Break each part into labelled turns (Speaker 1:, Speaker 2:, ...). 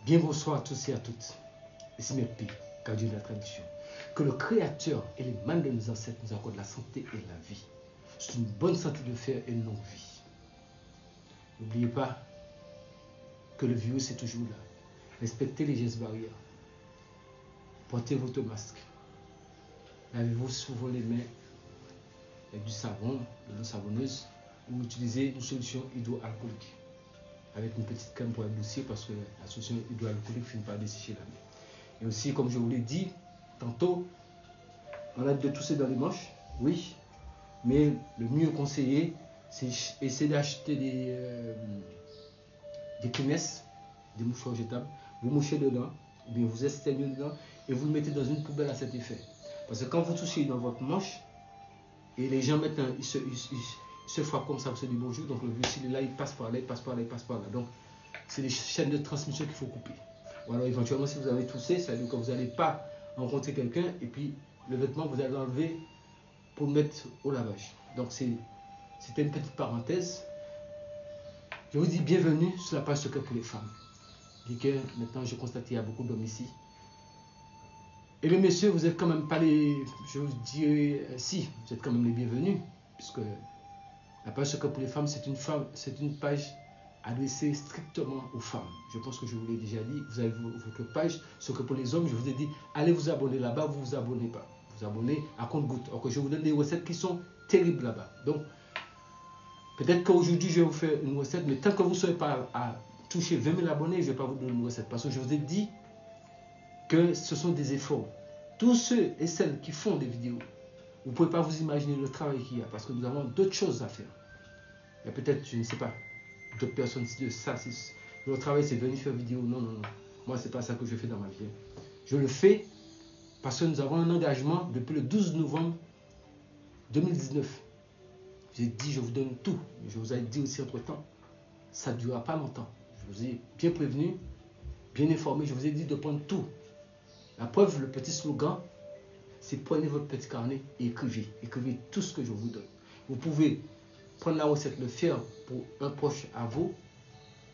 Speaker 1: Bien bonsoir à tous et à toutes. Ici Mepi, gardien de la tradition. Que le Créateur et les mains de nos ancêtres nous accordent la santé et la vie. C'est une bonne santé de fer et une longue vie. N'oubliez pas que le virus est toujours là. Respectez les gestes barrières. Portez votre masque. Lavez-vous souvent les mains avec du savon, de l'eau savonneuse, ou utilisez une solution hydroalcoolique avec une petite crème pour adoucir parce que la solution hydroalcoolique finit par dessécher la main. Et aussi, comme je vous l'ai dit tantôt, on a de tousser dans les manches, oui, mais le mieux conseillé, c'est essayer d'acheter des Kleenex, des mouchoirs jetables, vous mouchez dedans, ou bien vous exténuez dedans, et vous le mettez dans une poubelle à cet effet. Parce que quand vous touchez dans votre manche, et les gens mettent ils se frappent comme ça, vous se dites bonjour, donc le virus il est là, il passe par là, il passe par là, il passe par là. Donc, c'est les chaînes de transmission qu'il faut couper. Ou alors, éventuellement, si vous avez toussé, ça veut dire que vous n'allez pas rencontrer quelqu'un, et puis le vêtement, vous allez l'enlever pour le mettre au lavage. Donc, c'était une petite parenthèse. Je vous dis bienvenue sur la page Secret pour les femmes. Je dis que maintenant, je constate qu'il y a beaucoup d'hommes ici. Et les messieurs, vous êtes quand même pas les... Je vous dirais, si, vous êtes quand même les bienvenus, puisque la page Secret pour les femmes, c'est une page adressée strictement aux femmes. Je pense que je vous l'ai déjà dit. Vous avez votre page Secret pour les hommes. Je vous ai dit, allez vous abonner là-bas, vous ne vous abonnez pas. Vous abonnez à compte-gouttes. Alors que je vous donne des recettes qui sont terribles là-bas. Donc, peut-être qu'aujourd'hui, je vais vous faire une recette, mais tant que vous ne serez pas à toucher 20 000 abonnés, je ne vais pas vous donner une recette. Parce que je vous ai dit que ce sont des efforts. Tous ceux et celles qui font des vidéos, vous ne pouvez pas vous imaginer le travail qu'il y a, parce que nous avons d'autres choses à faire. Il y a peut-être, je ne sais pas, d'autres personnes qui disent ça, leur travail c'est venir faire vidéo. Non, non, non. Moi, ce n'est pas ça que je fais dans ma vie. Je le fais parce que nous avons un engagement depuis le 12 novembre 2019. J'ai dit, je vous donne tout. Je vous ai dit aussi entre-temps, ça ne durera pas longtemps. Je vous ai bien prévenu, bien informé. Je vous ai dit de prendre tout. La preuve, le petit slogan, c'est prenez votre petit carnet et écrivez. Écrivez tout ce que je vous donne. Vous pouvez prendre la recette, le faire pour un proche à vous,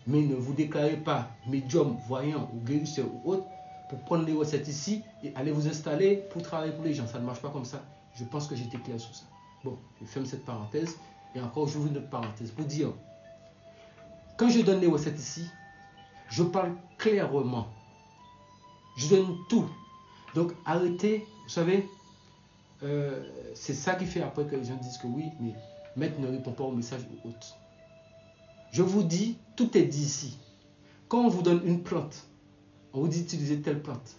Speaker 1: mais ne vous déclarez pas médium, voyant ou guérisseur ou autre pour prendre les recettes ici et aller vous installer pour travailler pour les gens. Ça ne marche pas comme ça. Je pense que j'étais clair sur ça. Bon, je ferme cette parenthèse et encore j'ouvre une autre parenthèse pour dire, quand je donne les recettes ici, je parle clairement. Je donne tout. Donc arrêtez, vous savez, c'est ça qui fait après que les gens disent que oui, mais Maître ne répond pas au message ou autre. Je vous dis, tout est dit ici. Quand on vous donne une plante, on vous dit d'utiliser telle plante.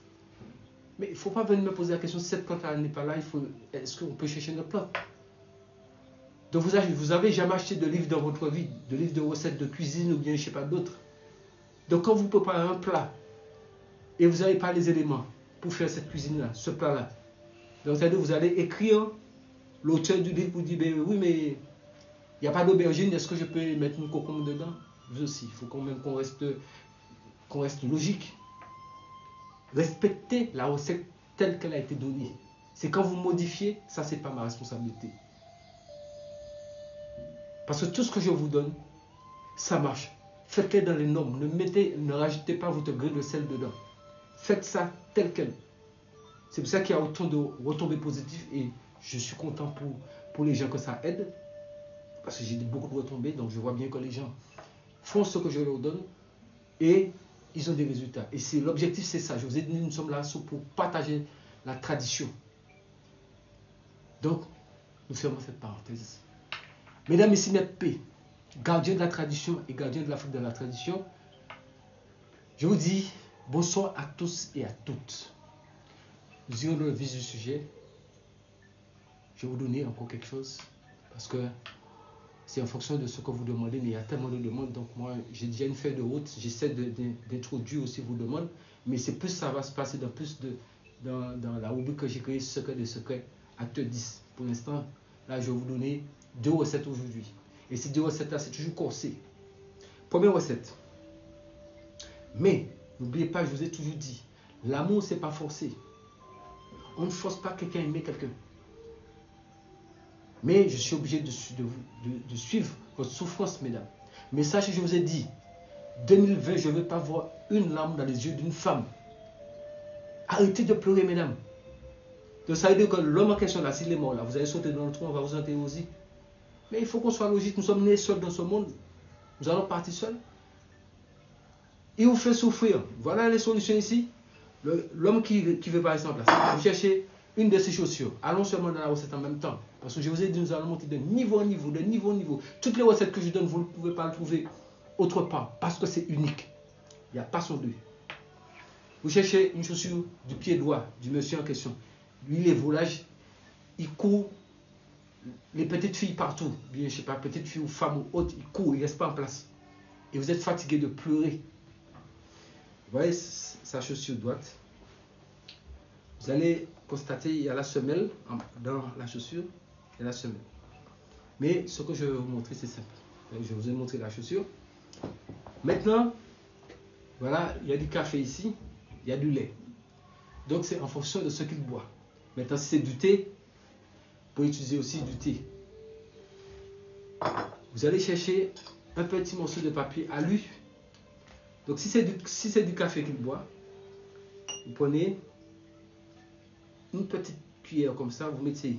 Speaker 1: Mais il ne faut pas venir me poser la question, si cette plante-là n'est pas là, est-ce qu'on peut chercher une autre plante? Donc vous n'avez jamais acheté de livre dans votre vie, de livre de recettes de cuisine ou bien je ne sais pas d'autres. Donc quand vous préparez un plat et vous n'avez pas les éléments pour faire cette cuisine-là, ce plat-là, donc c'est-à-dire vous allez écrire l'auteur du livre pour dire, ben, oui mais il n'y a pas d'aubergine, est-ce que je peux mettre une concombre dedans? Vous aussi, il faut quand même qu'on reste logique. Respectez la recette telle qu'elle a été donnée. C'est quand vous modifiez, ça c'est pas ma responsabilité. Parce que tout ce que je vous donne, ça marche. Faites-le dans les normes. Ne rajoutez pas votre grain de sel dedans. Faites ça tel quel. C'est pour ça qu'il y a autant de retombées positives et je suis content pour les gens que ça aide. Parce que j'ai beaucoup de retombées, donc je vois bien que les gens font ce que je leur donne et ils ont des résultats. Et l'objectif, c'est ça. Je vous ai dit, nous sommes là pour partager la tradition. Donc, nous fermons cette parenthèse. Mesdames, messieurs, Maître P, gardien de la tradition et gardien de l'Afrique de la tradition, je vous dis bonsoir à tous et à toutes. Nous irons dans le vif du sujet. Je vais vous donner encore quelque chose parce que c'est en fonction de ce que vous demandez, mais il y a tellement de demandes. Donc moi, j'ai déjà une feuille de route. J'essaie d'introduire aussi vos demandes, mais c'est plus ça va se passer dans la rubrique que j'ai créée, Secret des secrets, acte 10. Pour l'instant, là, je vais vous donner 2 recettes aujourd'hui. Et ces 2 recettes-là, c'est toujours corsé. Première recette. Mais, n'oubliez pas, je vous ai toujours dit, l'amour, c'est pas forcé. On ne force pas quelqu'un à aimer quelqu'un. Mais je suis obligé de suivre votre souffrance, mesdames. Mais sachez, je vous ai dit, 2020, je ne veux pas voir une larme dans les yeux d'une femme. Arrêtez de pleurer, mesdames. Donc ça veut dire que l'homme en question, là, s'il est mort, là, vous allez sauter dans le trou, on va vous enterrer aussi. Mais il faut qu'on soit logique. Nous sommes nés seuls dans ce monde. Nous allons partir seuls. Il vous fait souffrir. Voilà les solutions ici. L'homme qui veut pas rester en place. Vous cherchez une de ces chaussures. Allons seulement dans la recette en même temps. Parce que je vous ai dit, nous allons monter de niveau en niveau, de niveau en niveau. Toutes les recettes que je donne, vous ne pouvez pas le trouver autre part. Parce que c'est unique. Il n'y a pas son deux. Vous cherchez une chaussure du pied droit du monsieur en question. Lui, les volages, il court. Les petites filles partout, bien, je sais pas, petites filles ou femmes ou autres, ils courent, ils ne restent pas en place. Et vous êtes fatigué de pleurer. Vous voyez sa chaussure droite. Vous allez constater, il y a la semelle dans la chaussure et la semelle. Mais ce que je vais vous montrer, c'est simple. Je vous ai montré la chaussure. Maintenant, voilà, il y a du café ici, il y a du lait. Donc c'est en fonction de ce qu'il boit. Maintenant, si c'est du thé, vous pouvez utiliser aussi du thé. Vous allez chercher un petit morceau de papier alu. Donc si c'est du café qu'il boit, vous prenez une petite cuillère comme ça, vous mettez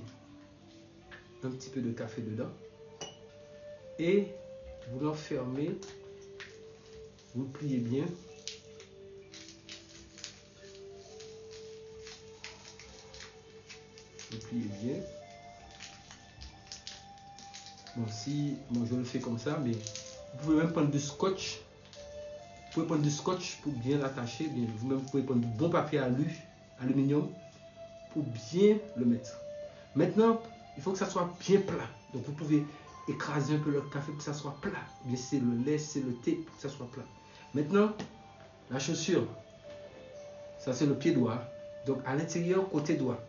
Speaker 1: un petit peu de café dedans et vous l'enfermez, vous le pliez bien. Vous pliez bien. Bon, si moi je le fais comme ça, mais vous pouvez même prendre du scotch. Vous pouvez prendre du scotch pour bien l'attacher. Vous-même, vous pouvez prendre du bon papier aluminium pour bien le mettre. Maintenant, il faut que ça soit bien plat. Donc, vous pouvez écraser un peu le café pour que ça soit plat. Bien, c'est le lait, c'est le thé pour que ça soit plat. Maintenant, la chaussure, ça c'est le pied droit. Donc, à l'intérieur, côté droit,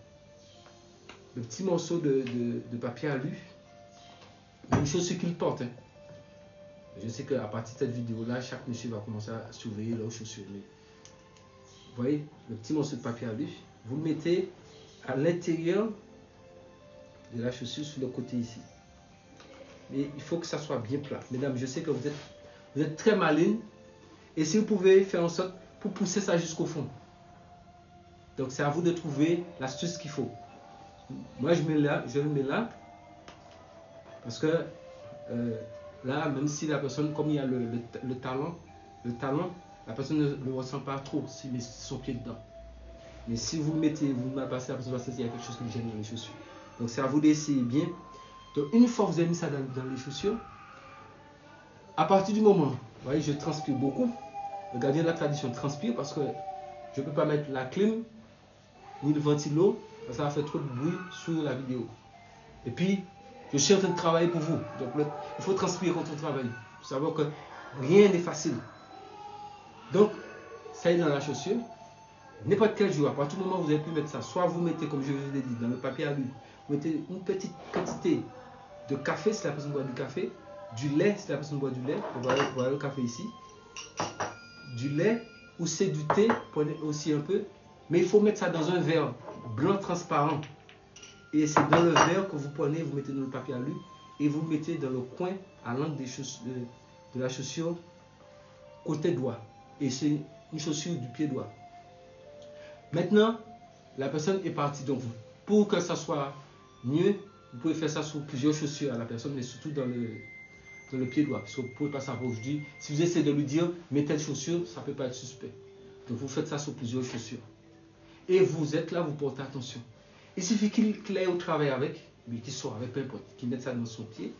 Speaker 1: le petit morceau de papier alu. Une chaussure qu'il porte. Hein. Je sais qu'à partir de cette vidéo-là, chaque monsieur va commencer à surveiller leurs chaussures. Mais, vous voyez, le petit morceau de papier alu, vous le mettez à l'intérieur de la chaussure sur le côté ici. Mais il faut que ça soit bien plat. Mesdames, je sais que vous êtes très malines. Et si vous pouvez faire en sorte pour pousser ça jusqu'au fond. Donc c'est à vous de trouver l'astuce qu'il faut. Moi, je le mets là. Parce que là, même si la personne, comme il y a le talon, la personne ne le ressent pas trop s'il met son pied dedans. Mais si vous le mettez, vous ne passez, la personne va sentir qu'il y a quelque chose qui gêne dans les chaussures. Donc c'est à vous d'essayer bien. Donc une fois que vous avez mis ça dans les chaussures, à partir du moment, vous voyez, je transpire beaucoup. Le gardien de la tradition transpire parce que je ne peux pas mettre la clim ni le ventilo, parce que ça va faire trop de bruit sur la vidéo. Et puis, je suis en train de travailler pour vous. Donc, il faut transpirer quand on travaille. Il faut savoir que rien n'est facile. Donc, ça est dans la chaussure. N'importe quel jour, à partir du moment où vous avez pu mettre ça, soit vous mettez, comme je vous l'ai dit, dans le papier alu, vous mettez une petite quantité de café si la personne boit du café, du lait si la personne boit du lait. Voilà le café ici. Du lait ou c'est du thé, prenez aussi un peu. Mais il faut mettre ça dans un verre blanc transparent. Et c'est dans le verre que vous prenez, vous mettez dans le papier alu et vous mettez dans le coin à l'angle de la chaussure côté droit. Et c'est une chaussure du pied droit. Maintenant, la personne est partie. Donc, pour que ça soit mieux, vous pouvez faire ça sur plusieurs chaussures à la personne, mais surtout dans le pied droit. Parce que vous ne pouvez pas savoir. Je dis, si vous essayez de lui dire, mets telle chaussure, ça ne peut pas être suspect. Donc, vous faites ça sur plusieurs chaussures. Et vous êtes là, vous portez attention. Il suffit qu'il aille au travail avec, mais qu'il soit avec, peu importe, qu'il mette ça dans son pied.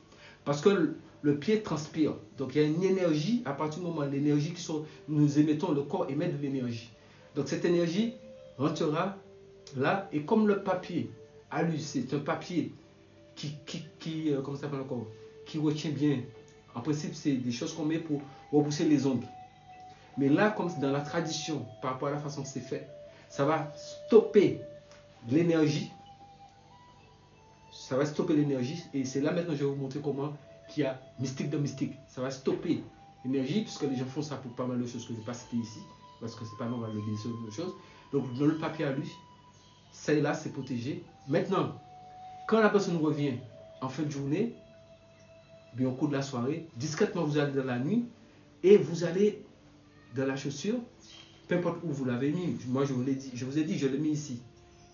Speaker 1: Parce que le pied transpire. Donc il y a une énergie, à partir du moment où l'énergie que nous émettons, le corps émet de l'énergie. Donc cette énergie rentrera là, et comme le papier alu, c'est un papier comment ça s'appelle encore, qui retient bien. En principe, c'est des choses qu'on met pour repousser les ongles. Mais là, comme dans la tradition, par rapport à la façon que c'est fait, ça va stopper l'énergie. Ça va stopper l'énergie. Et c'est là maintenant que je vais vous montrer comment il y a mystique de mystique. Ça va stopper l'énergie, puisque les gens font ça pour pas mal de choses que je ne vais pas citer ici. Parce que c'est pas normal de dire ce genre de choses. Donc dans le papier alu, celle-là c'est protégé. Maintenant, quand la personne revient en fin de journée, bien au cours de la soirée, discrètement vous allez dans la nuit Et vous allez dans la chaussure, peu importe où vous l'avez mis. Moi, je vous ai dit, je l'ai mis ici.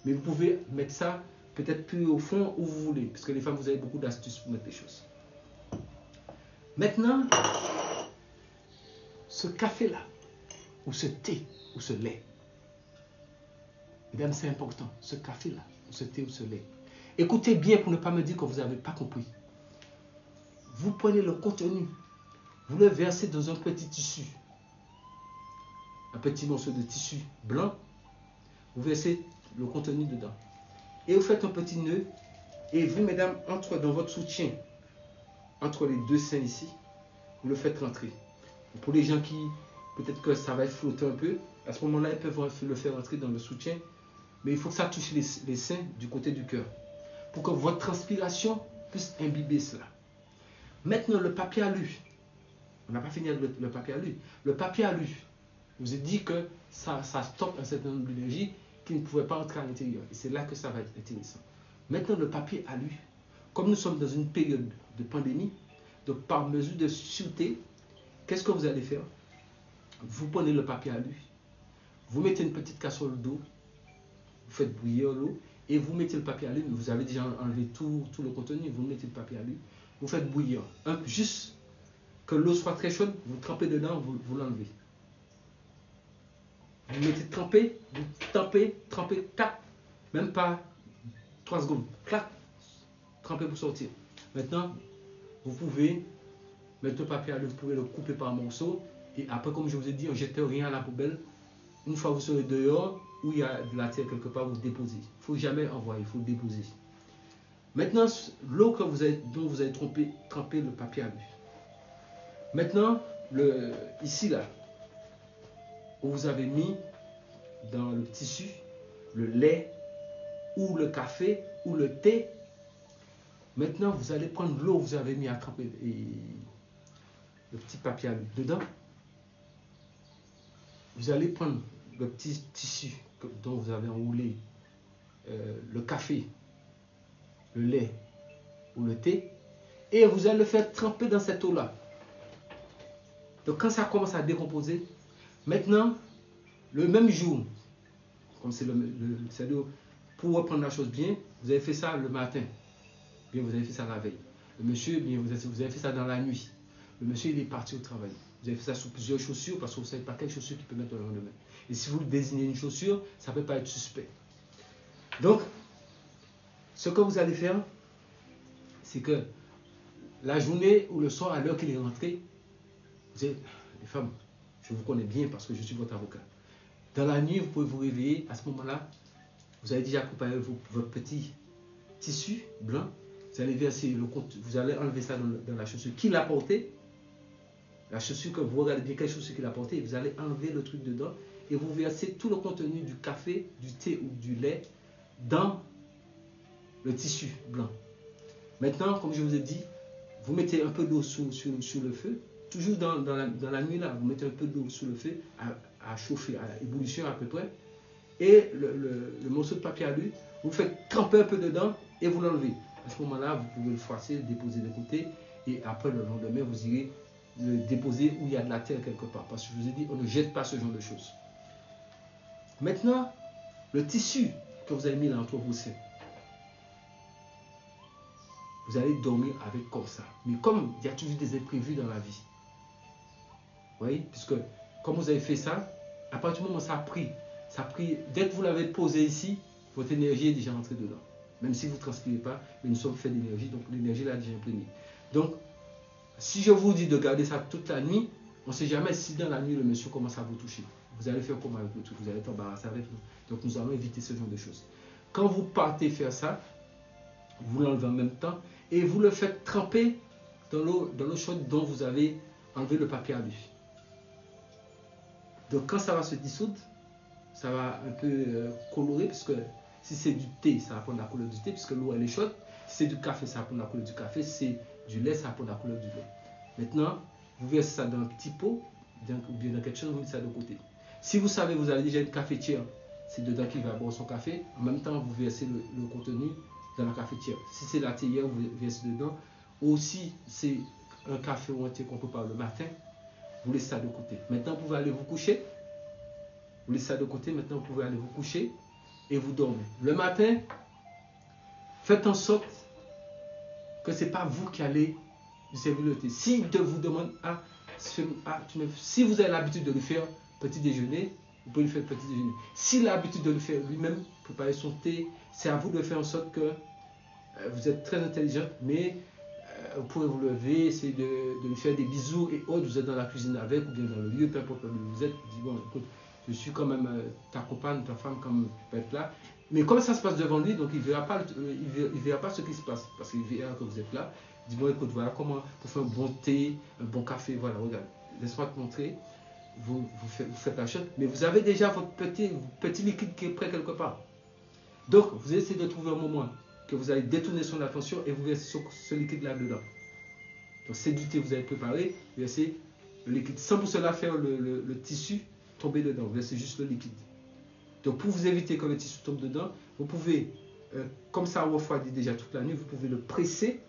Speaker 1: Mais vous pouvez mettre ça peut-être plus au fond où vous voulez. Parce que les femmes, vous avez beaucoup d'astuces pour mettre les choses. Maintenant, ce café-là, ou ce thé, ou ce lait, mesdames, c'est important. Ce café-là, ou ce thé, ou ce lait. Écoutez bien pour ne pas me dire que vous n'avez pas compris. Vous prenez le contenu, vous le versez dans un petit tissu. Un petit morceau de tissu blanc. Vous versez le contenu dedans. Et vous faites un petit nœud. Et vous, mesdames, entre dans votre soutien, entre les deux seins ici, vous le faites rentrer. Pour les gens qui, peut-être que ça va être flotté un peu, à ce moment-là, ils peuvent le faire rentrer dans le soutien. Mais il faut que ça touche les seins du côté du cœur. Pour que votre transpiration puisse imbiber cela. Maintenant, le papier alu. On n'a pas fini avec le papier alu. Le papier alu, je vous ai dit que ça stoppe un certain nombre d'énergie qui ne pouvait pas entrer à l'intérieur. Et c'est là que ça va être intéressant. Maintenant, le papier alu, comme nous sommes dans une période de pandémie, donc par mesure de sûreté, qu'est-ce que vous allez faire? Vous prenez le papier alu, vous mettez une petite casserole d'eau, vous faites bouillir l'eau, et vous mettez le papier alu, vous avez déjà enlevé tout le contenu, vous mettez le papier alu, vous faites bouillir, juste que l'eau soit très chaude, vous trempez dedans, vous l'enlevez. Vous mettez tremper, vous trempez, tac, même pas 3 secondes, clac, tremper pour sortir. Maintenant, vous pouvez mettre le papier alu, vous pouvez le couper par morceaux, et après, comme je vous ai dit, on ne jette rien à la poubelle. Une fois que vous serez dehors, où il y a de la terre quelque part, vous déposez. Il ne faut jamais envoyer, il faut déposer. Maintenant, l'eau dont vous avez trempé le papier alu. Maintenant, ici, là, où vous avez mis dans le tissu le lait ou le café ou le thé. Maintenant, vous allez prendre l'eau que vous avez mis à tremper et le petit papier alu dedans. Vous allez prendre le petit tissu dont vous avez enroulé le café, le lait ou le thé et vous allez le faire tremper dans cette eau-là. Donc quand ça commence à décomposer, maintenant, le même jour, comme c'est pour reprendre la chose bien, vous avez fait ça le matin, bien vous avez fait ça la veille. Le monsieur, bien vous avez fait ça dans la nuit. Le monsieur, il est parti au travail. Vous avez fait ça sur plusieurs chaussures parce que vous ne savez pas quelle chaussure qu'il peut mettre le lendemain. Et si vous désignez une chaussure, ça ne peut pas être suspect. Donc, ce que vous allez faire, c'est que la journée ou le soir, à l'heure qu'il est rentré, vous êtes, les femmes, je vous connais bien parce que je suis votre avocat. Dans la nuit, vous pouvez vous réveiller. À ce moment-là, vous avez déjà préparé votre petit tissu blanc. Vous allez verser vous allez enlever ça dans la chaussure qu'il a portée. La chaussure que vous regardez bien quelle chaussure qu'il a portée. Vous allez enlever le truc dedans et vous versez tout le contenu du café, du thé ou du lait dans le tissu blanc. Maintenant, comme je vous ai dit, vous mettez un peu d'eau sur le feu. Toujours dans la nuit là, vous mettez un peu d'eau sur le feu à chauffer, à ébullition à peu près. Et le morceau de papier alu, vous faites tremper un peu dedans et vous l'enlevez. À ce moment-là, vous pouvez le froisser, le déposer de côté. Et après, le lendemain, vous irez le déposer où il y a de la terre quelque part. Parce que je vous ai dit, on ne jette pas ce genre de choses. Maintenant, le tissu que vous avez mis là entre vos seins, vous allez dormir avec comme ça. Mais comme il y a toujours des imprévus dans la vie, vous voyez, puisque comme vous avez fait ça, à partir du moment où ça a pris, dès que vous l'avez posé ici, votre énergie est déjà entrée dedans. Même si vous ne transpirez pas, mais nous sommes faits d'énergie, donc l'énergie l'a déjà imprégnée. Donc, si je vous dis de garder ça toute la nuit, on ne sait jamais si dans la nuit le monsieur commence à vous toucher. Vous allez faire comment avec le truc? Vous allez être embarrassé avec nous. Donc nous allons éviter ce genre de choses. Quand vous partez faire ça, vous l'enlevez en même temps et vous le faites tremper dans l'eau chaude dont vous avez enlevé le papier alu. Donc quand ça va se dissoudre, ça va un peu colorer, puisque si c'est du thé, ça va prendre la couleur du thé, puisque l'eau elle est chaude. Si c'est du café, ça va prendre la couleur du café. Si c'est du lait, ça va prendre la couleur du lait. Maintenant, vous versez ça dans un petit pot, ou bien dans quelque chose, vous mettez ça de côté. Si vous savez, vous avez déjà une cafetière, c'est dedans qu'il va boire son café. En même temps, vous versez le contenu dans la cafetière. Si c'est la théière, vous versez dedans. Ou si c'est un café ou un thé qu'on prépare le matin, vous laissez ça de côté. Maintenant, vous pouvez aller vous coucher. Vous laissez ça de côté. Maintenant, vous pouvez aller vous coucher et vous dormez. Le matin, faites en sorte que ce n'est pas vous qui allez lui servir le thé. S'il vous demande, si vous avez l'habitude de lui faire petit déjeuner, vous pouvez lui faire petit déjeuner. S'il a l'habitude de le faire lui-même, préparer son thé, c'est à vous de faire en sorte que vous êtes très intelligent, mais vous pouvez vous lever, essayer de lui faire des bisous et autres. Vous êtes dans la cuisine avec ou bien dans le lieu, peu importe où vous êtes. Vous dites, bon, écoute, je suis quand même ta compagne, ta femme, comme peut être là. Mais comme ça se passe devant lui, donc il ne verra pas ce qui se passe, parce qu'il verra que vous êtes là. Il dit, bon, écoute, voilà comment pour faire un bon thé, un bon café, voilà, regarde, laisse-moi te montrer. Vous faites la chose, mais vous avez déjà votre petit liquide qui est prêt quelque part. Donc, vous essayez de trouver un moment que vous allez détourner son attention et vous versez ce liquide là-dedans. Donc, c'est du thé que vous avez préparé, vous versez le liquide. Sans pour cela faire le tissu tomber dedans, vous versez juste le liquide. Donc, pour vous éviter que le tissu tombe dedans, vous pouvez, comme ça refroidit déjà toute la nuit, vous pouvez le presser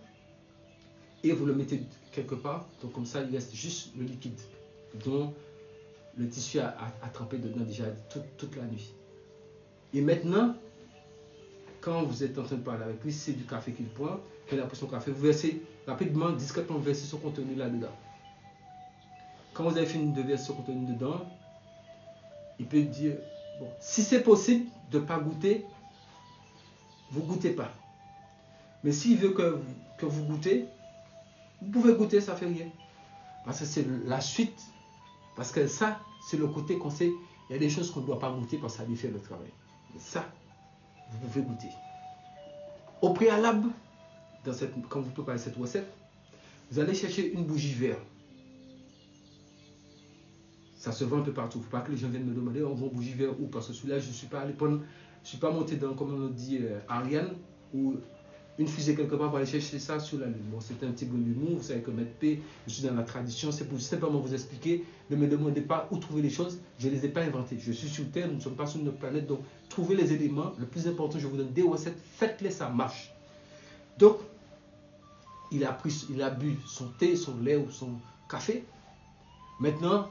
Speaker 1: et vous le mettez quelque part. Donc, comme ça, il reste juste le liquide dont le tissu a trempé dedans déjà toute la nuit. Et maintenant, quand vous êtes en train de parler avec lui, c'est du café qu'il prend, qu'il a pris son café, vous versez rapidement, discrètement, vous versez son contenu là-dedans. Quand vous avez fini de verser son contenu dedans, il peut dire, bon, si c'est possible de ne pas goûter, vous ne goûtez pas. Mais s'il veut que vous goûtez, vous pouvez goûter, ça ne fait rien. Parce que c'est la suite. Parce que ça, c'est le côté qu'on sait, il y a des choses qu'on ne doit pas goûter parce que ça lui fait le travail. Mais ça, vous pouvez goûter. Au préalable, quand vous préparez cette recette, vous allez chercher une bougie verte. Ça se vend un peu partout. Il ne faut pas que les gens viennent me demander, on vend bougie verte où? Parce que celui-là, je ne suis pas allé prendre, je ne suis pas monté dans, comme on dit, Ariane, ou une fusée quelque part pour aller chercher ça sur la lune. Bon, c'est un petit peu d'humour, vous savez que Maître P, je suis dans la tradition, c'est pour simplement vous expliquer, ne me demandez pas où trouver les choses, je ne les ai pas inventées. Je suis sur Terre, nous ne sommes pas sur notre planète, donc trouvez les éléments, le plus important, je vous donne des recettes, faites-les, ça marche. Donc, il a bu son thé, son lait ou son café. Maintenant,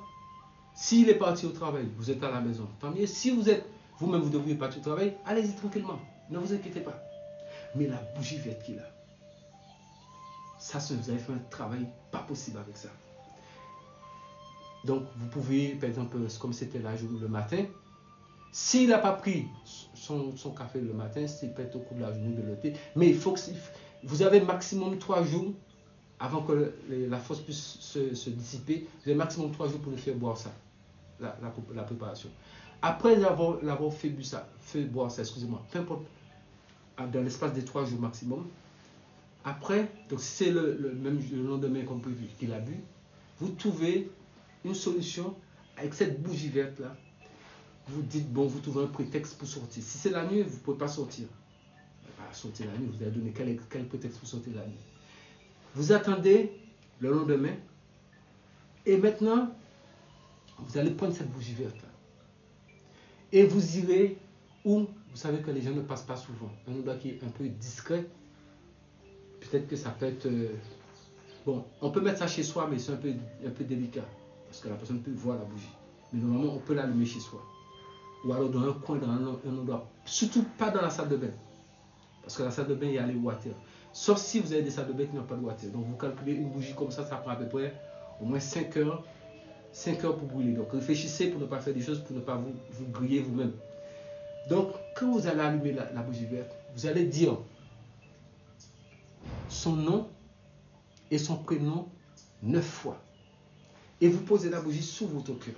Speaker 1: s'il est parti au travail, vous êtes à la maison, tant mieux. Si vous êtes, vous-même, vous devriez partir au travail, allez-y tranquillement, ne vous inquiétez pas. Mais la bougie verte qu'il a, ça, vous avez fait un travail pas possible avec ça. Donc, vous pouvez, par exemple, comme c'était le matin, s'il n'a pas pris son café le matin, c'est peut-être au cours de la journée de l'été, mais il faut que vous avez maximum 3 jours avant que la force puisse se dissiper. Vous avez maximum 3 jours pour le faire boire ça, la préparation. Après l'avoir fait boire ça, excusez-moi, peu importe, dans l'espace des 3 jours maximum. Après, donc si c'est le lendemain comme prévu qu'il a bu, vous trouvez une solution avec cette bougie verte là. Vous dites, bon, vous trouvez un prétexte pour sortir. Si c'est la nuit, vous ne pouvez pas sortir. Pas sortir la nuit, vous allez donner quel prétexte pour sortir la nuit. Vous attendez le lendemain et maintenant, vous allez prendre cette bougie verte là. Et vous irez où vous savez que les gens ne passent pas souvent. Un endroit qui est un peu discret. Peut-être que ça peut être... bon, on peut mettre ça chez soi, mais c'est un peu délicat. Parce que la personne peut voir la bougie. Mais normalement, on peut l'allumer chez soi. Ou alors dans un coin, dans un endroit. Surtout pas dans la salle de bain. Parce que la salle de bain, il y a les water. Sauf si vous avez des salles de bain qui n'ont pas de water. Donc vous calculez une bougie comme ça prend à peu près au moins 5 heures. 5 heures pour brûler. Donc réfléchissez pour ne pas faire des choses, pour ne pas vous griller vous-même. Donc quand vous allez allumer la bougie verte, vous allez dire son nom et son prénom 9 fois. Et vous posez la bougie sous votre cœur.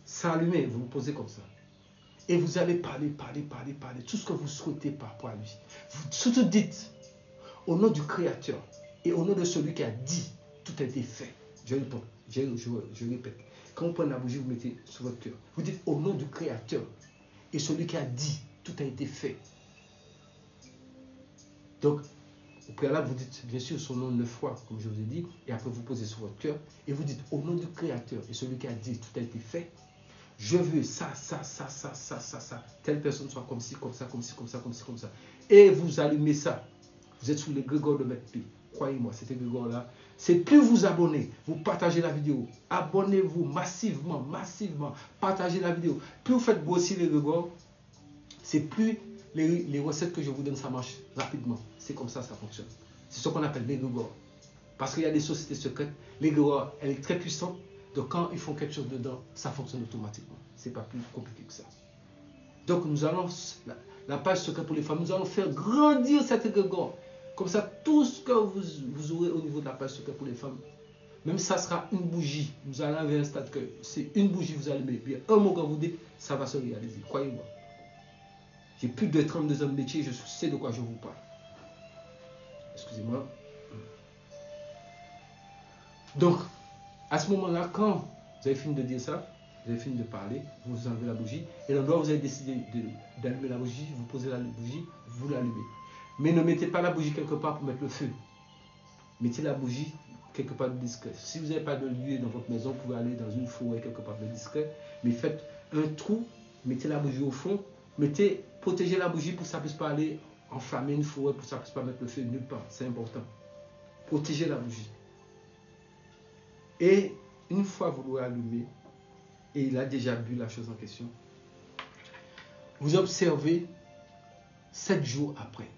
Speaker 1: Ça allumé, vous le posez comme ça. Et vous allez parler, tout ce que vous souhaitez par rapport à lui. Vous surtout dites, au nom du Créateur et au nom de celui qui a dit, tout a été fait. Je répète. Quand vous prenez la bougie, vous mettez sur votre cœur. Vous dites, au nom du Créateur et celui qui a dit, tout a été fait. Donc, au préalable, vous dites bien sûr son nom 9 fois, comme je vous ai dit, et après vous posez sur votre cœur, et vous dites, au nom du Créateur et celui qui a dit, tout a été fait. Je veux ça. Telle personne soit comme ci, comme ça. Et vous allumez ça. Vous êtes sous les grégores de Maître P. Croyez-moi, cet égrégore-là, c'est plus vous abonnez, vous partagez la vidéo. Abonnez-vous massivement, massivement. Partagez la vidéo. Plus vous faites grossir l'égrégore, c'est plus les recettes que je vous donne, ça marche rapidement. C'est comme ça fonctionne. C'est ce qu'on appelle l'égrégore. Parce qu'il y a des sociétés secrètes, l'égrégore, elle est très puissante. Donc quand ils font quelque chose dedans, ça fonctionne automatiquement. C'est pas plus compliqué que ça. Donc nous allons, la page secrète pour les femmes, nous allons faire grandir cet égrégore. Comme ça, tout ce que vous aurez au niveau de la page secrète pour les femmes, même ça sera une bougie. Vous allez arriver à un stade que c'est une bougie, vous allez mettre. Puis un mot quand vous dites, ça va se réaliser. Croyez-moi. J'ai plus de 32 ans de métier, je sais de quoi je vous parle. Excusez-moi. Donc, à ce moment-là, quand vous avez fini de dire ça, vous avez fini de parler, vous enlevez la bougie, et l'endroit où vous avez décidé d'allumer la bougie, vous posez la bougie, vous l'allumez. Mais ne mettez pas la bougie quelque part pour mettre le feu. Mettez la bougie quelque part de discret. Si vous n'avez pas de lieu dans votre maison, vous pouvez aller dans une forêt quelque part de discret. Mais faites un trou, mettez la bougie au fond, protégez la bougie pour que ça ne puisse pas aller enflammer une forêt, pour que ça ne puisse pas mettre le feu nulle part. C'est important. Protégez la bougie. Et une fois vous l'aurez allumé, et il a déjà bu la chose en question, vous observez 7 jours après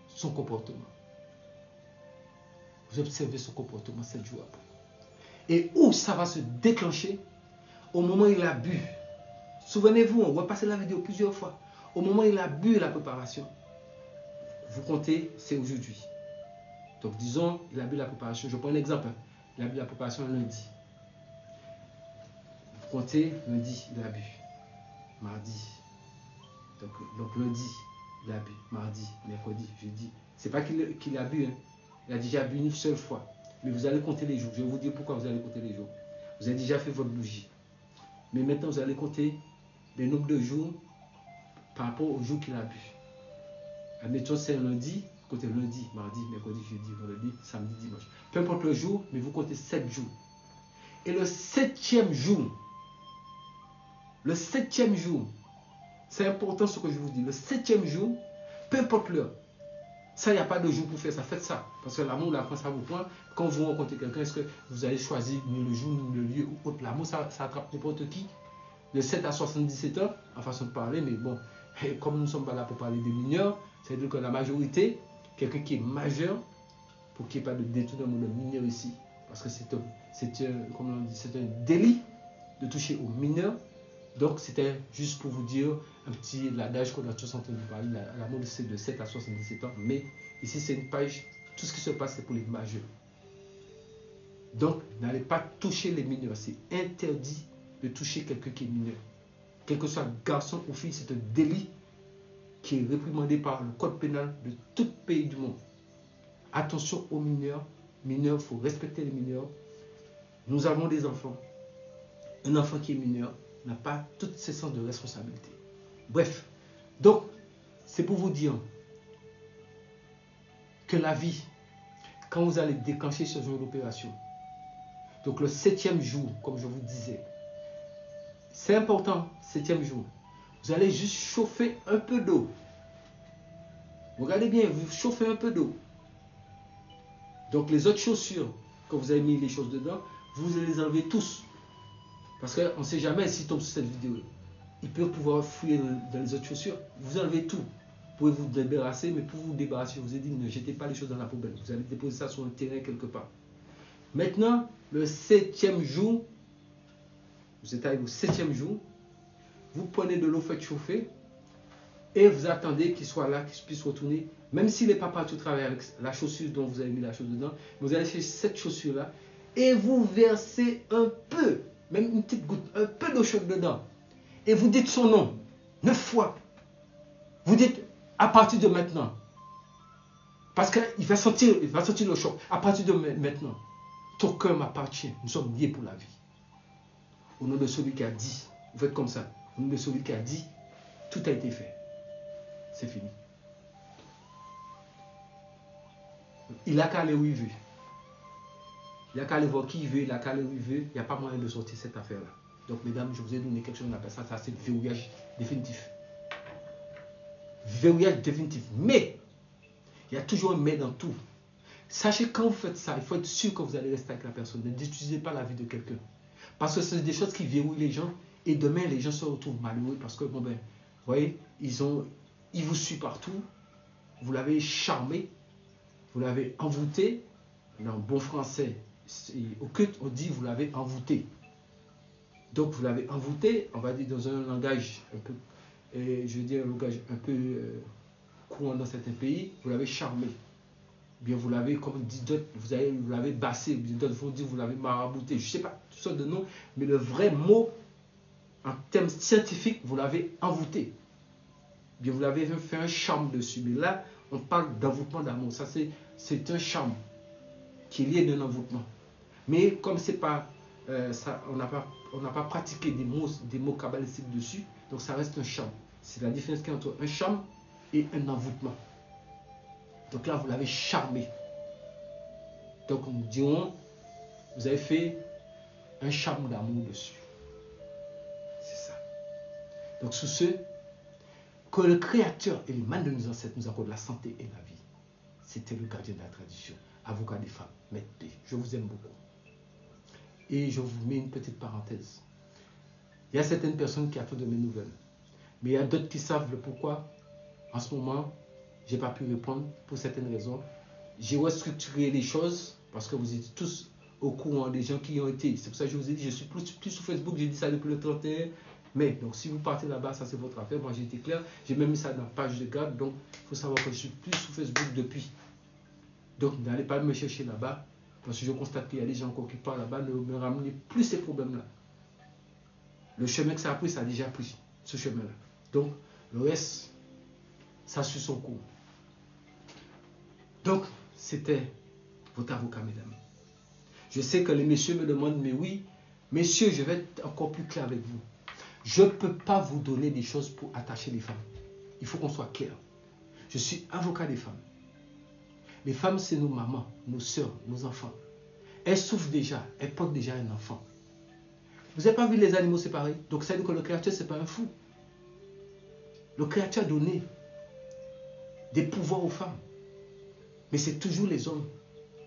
Speaker 1: son comportement. Vous observez son comportement 7 jours après. Et où ça va se déclencher? Au moment où il a bu. Souvenez-vous, on va passer la vidéo plusieurs fois. Au moment où il a bu la préparation, vous comptez, c'est aujourd'hui. Donc disons, il a bu la préparation. Je prends un exemple. Il a bu la préparation lundi. Vous comptez, lundi, il a bu. Mardi. Donc lundi, il a bu. Mardi, mercredi, jeudi. C'est pas qu'il a bu. Hein. Il a déjà bu une seule fois. Mais vous allez compter les jours. Je vais vous dire pourquoi vous allez compter les jours. Vous avez déjà fait votre bougie. Mais maintenant, vous allez compter le nombre de jours par rapport au jour qu'il a bu. Admettons, c'est un lundi. Vous comptez lundi, mardi, mercredi, jeudi, vendredi, samedi, dimanche. Peu importe le jour, mais vous comptez 7 jours. Et le 7e jour, c'est important ce que je vous dis. Le 7e jour, peu importe l'heure. Ça, il n'y a pas de jour pour faire ça. Faites ça. Parce que l'amour, là, quand ça vous prend, quand vous rencontrez quelqu'un, est-ce que vous allez choisir le jour, le lieu ou autre? L'amour, ça attrape n'importe qui. De 7 à 77 ans, en façon de parler, mais bon, comme nous ne sommes pas là pour parler des mineurs, c'est-à-dire que la majorité, quelqu'un qui est majeur, pour qu'il n'y ait pas de détournement de mineurs ici, parce que c'est un délit de toucher aux mineurs. Donc, c'était juste pour vous dire un petit l'adage qu'on a tous entendu parler. L'amour, c'est de 7 à 77 ans. Mais ici, c'est une page. Tout ce qui se passe, c'est pour les majeurs. Donc, n'allez pas toucher les mineurs. C'est interdit de toucher quelqu'un qui est mineur. Quel que soit garçon ou fille, c'est un délit qui est réprimandé par le code pénal de tout pays du monde. Attention aux mineurs. Mineurs, il faut respecter les mineurs. Nous avons des enfants. Un enfant qui est mineur n'a pas toutes ses sens de responsabilité. Bref, donc, c'est pour vous dire que la vie, quand vous allez déclencher ce genre d'opération, donc le 7e jour, comme je vous disais, c'est important, 7e jour, vous allez juste chauffer un peu d'eau. Regardez bien, vous chauffez un peu d'eau. Donc les autres chaussures, quand vous avez mis les choses dedans, vous les enlevez tous. Parce qu'on ne sait jamais s'il tombe sur cette vidéo. Il peut pouvoir fouiller dans les autres chaussures. Vous enlevez tout. Vous pouvez vous débarrasser, mais pour vous débarrasser, je vous ai dit, ne jetez pas les choses dans la poubelle. Vous allez déposer ça sur un terrain quelque part. Maintenant, le 7e jour, vous êtes arrivé au 7e jour, vous prenez de l'eau, faites chauffer, et vous attendez qu'il soit là, qu'il puisse retourner. Même s'il n'est pas parti au travail avec la chaussure dont vous avez mis la chose dedans, vous allez chercher cette chaussure-là, et vous versez un peu, même une petite goutte, un peu d'eau chaude dedans. Et vous dites son nom, 9 fois. Vous dites, à partir de maintenant. Parce qu'il va sentir le choc. À partir de maintenant, ton cœur m'appartient. Nous sommes liés pour la vie. Au nom de celui qui a dit, vous faites comme ça. Au nom de celui qui a dit, tout a été fait. C'est fini. Il a qu'à aller où il veut. Il a qu'à aller voir qui il veut, il a qu'à aller où il veut. Il n'y a pas moyen de sortir cette affaire-là. Donc, mesdames, je vous ai donné quelque chose, on appelle ça, c'est le verrouillage définitif. Verrouillage définitif. Mais, il y a toujours un mais dans tout. Sachez quand vous faites ça, il faut être sûr que vous allez rester avec la personne. Ne n'utilisez pas la vie de quelqu'un. Parce que c'est des choses qui verrouillent les gens. Et demain, les gens se retrouvent malheureux parce que, bon ben, vous voyez, ils vous suivent partout. Vous l'avez charmé. Vous l'avez envoûté. En bon français, au culte, on dit vous l'avez envoûté. Donc, vous l'avez envoûté, on va dire dans un langage un peu, je veux dire un langage un peu courant dans certains pays, vous l'avez charmé. Bien, vous l'avez, comme dit d'autres, vous l'avez bassé, d'autres vont dire vous l'avez marabouté, je ne sais pas, toutes sortes de noms, mais le vrai mot, en termes scientifiques, vous l'avez envoûté. Bien, vous l'avez fait un charme dessus. Mais là, on parle d'envoûtement d'amour. Ça, c'est un charme qui est lié d'un envoûtement. Mais comme c'est pas, on n'a pas pratiqué des mots kabbalistiques dessus, donc ça reste un charme. C'est la différence qu'il y a entre un charme et un envoûtement. Donc là, vous l'avez charmé. Donc nous dirons, vous avez fait un charme d'amour dessus. C'est ça. Donc sous ce, que le Créateur et les mains de nos ancêtres nous accordent la santé et la vie. C'était le gardien de la tradition, avocat des femmes, maître P. Je vous aime beaucoup. Et je vous mets une petite parenthèse. Il y a certaines personnes qui attendent de mes nouvelles. Mais il y a d'autres qui savent le pourquoi. En ce moment, je n'ai pas pu répondre pour certaines raisons. J'ai restructuré les choses parce que vous êtes tous au courant des gens qui ont été. C'est pour ça que je vous ai dit, je suis plus sur Facebook. J'ai dit ça depuis le 31 mai. Donc si vous partez là-bas, ça c'est votre affaire. Moi j'ai été clair. J'ai même mis ça dans la page de garde. Donc il faut savoir que je suis plus sur Facebook depuis. Donc n'allez pas me chercher là-bas. Parce que je constate qu'il y a des gens encore qui parlent là-bas. Ne me ramenez plus ces problèmes-là. Le chemin que ça a pris, ça a déjà pris ce chemin-là. Donc le reste, ça suit son cours. Donc, c'était votre avocat, mesdames. Je sais que les messieurs me demandent, mais oui, messieurs, je vais être encore plus clair avec vous. Je ne peux pas vous donner des choses pour attacher les femmes. Il faut qu'on soit clair. Je suis avocat des femmes. Les femmes, c'est nos mamans, nos soeurs, nos enfants. Elles souffrent déjà, elles portent déjà un enfant. Vous n'avez pas vu les animaux séparés? Donc, ça veut dire que le Créateur, ce n'est pas un fou. Le Créateur a donné des pouvoirs aux femmes. Mais c'est toujours les hommes.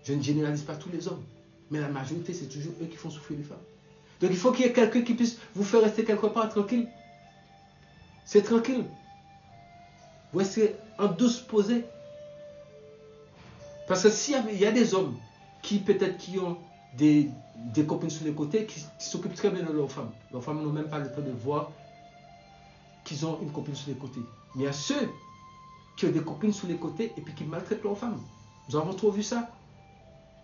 Speaker 1: Je ne généralise pas tous les hommes. Mais la majorité, c'est toujours eux qui font souffrir les femmes. Donc il faut qu'il y ait quelqu'un qui puisse vous faire rester quelque part tranquille. C'est tranquille. Vous restez en douce posée. Parce que s'il y a des hommes qui peut-être qui ont des copines sur les côtés, qui s'occupent très bien de leurs femmes. Leurs femmes n'ont même pas le temps de voir qu'ils ont une copine sur les côtés. Mais il y a ceux qui ont des copines sur les côtés et puis qui maltraitent leurs femmes. Nous avons trop vu ça.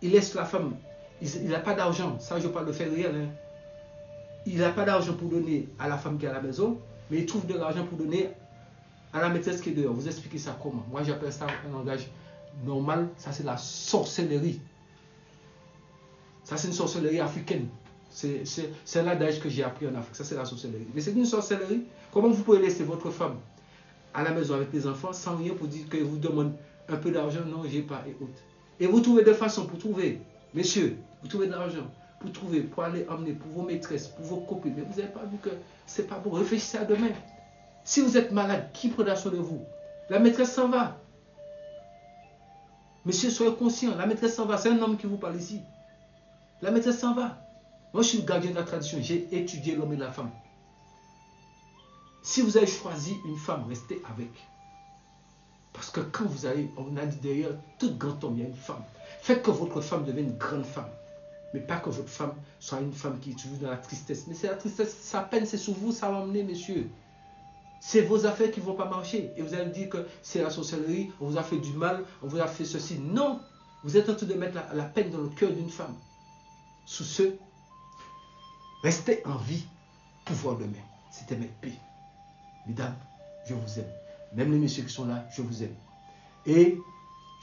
Speaker 1: Ils laissent la femme. Il n'a pas d'argent. Ça, je parle de faire réel. Hein. Il n'a pas d'argent pour donner à la femme qui est à la maison, mais il trouve de l'argent pour donner à la maîtresse qui est dehors. Vous expliquez ça comment? Moi, j'appelle ça un langage normal. Ça, c'est la sorcellerie. Ça, c'est une sorcellerie africaine. C'est un adage que j'ai appris en Afrique. Ça, c'est la sorcellerie. Mais c'est une sorcellerie. Comment vous pouvez laisser votre femme à la maison avec les enfants sans rien pour dire que vous demande un peu d'argent? Non, j'ai pas et autres. Et vous trouvez des façons pour trouver, messieurs, vous trouvez de l'argent pour trouver, pour aller emmener pour vos maîtresses, pour vos copines. Mais vous n'avez pas vu que c'est pas bon. Réfléchissez à demain. Si vous êtes malade, qui prendra soin de vous? La maîtresse s'en va. Monsieur, soyez conscient, la maîtresse s'en va. C'est un homme qui vous parle ici. La maîtresse s'en va. Moi, je suis le gardien de la tradition. J'ai étudié l'homme et la femme. Si vous avez choisi une femme, restez avec. Parce que quand vous allez, on a dit derrière tout grand homme, il y a une femme. Faites que votre femme devienne une grande femme. Mais pas que votre femme soit une femme qui est toujours dans la tristesse. Mais c'est la tristesse, sa peine, c'est sur vous, ça va emmener, messieurs. C'est vos affaires qui ne vont pas marcher. Et vous allez me dire que c'est la sorcellerie, on vous a fait du mal, on vous a fait ceci. Non, vous êtes en train de mettre la peine dans le cœur d'une femme. Sous ce, restez en vie pour voir demain. C'était Maître P. Mesdames, je vous aime. Même les messieurs qui sont là, je vous aime. Et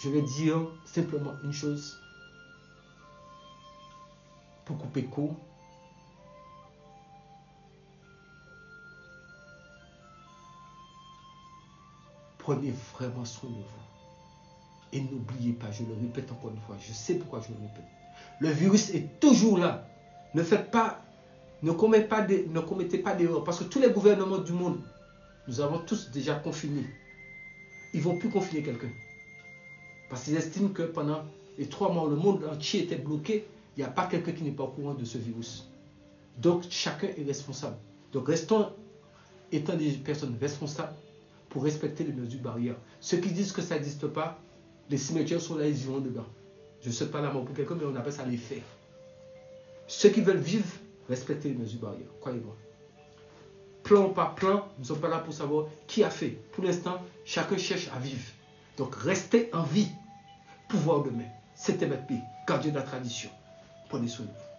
Speaker 1: je vais dire simplement une chose pour couper court. Prenez vraiment soin de vous. Et n'oubliez pas, je le répète encore une fois, je sais pourquoi je le répète. Le virus est toujours là. Ne faites pas, ne commettez pas d'erreur. Parce que tous les gouvernements du monde, nous avons tous déjà confiné. Ils ne vont plus confiner quelqu'un. Parce qu'ils estiment que pendant et 3 mois, le monde entier était bloqué, il n'y a pas quelqu'un qui n'est pas au courant de ce virus. Donc, chacun est responsable. Donc, restons étant des personnes responsables pour respecter les mesures barrières. Ceux qui disent que ça n'existe pas, les cimetières sont là, ils y vont dedans. Je ne sais pas la mort pour quelqu'un, mais on appelle ça les faits. Ceux qui veulent vivre, respectez les mesures barrières, croyez-moi. Plan par plan, nous ne sommes pas là pour savoir qui a fait. Pour l'instant, chacun cherche à vivre. Donc, restez en vie. Pouvoir demain. C'était Maître P, gardien de la tradition. Prenez soin de vous.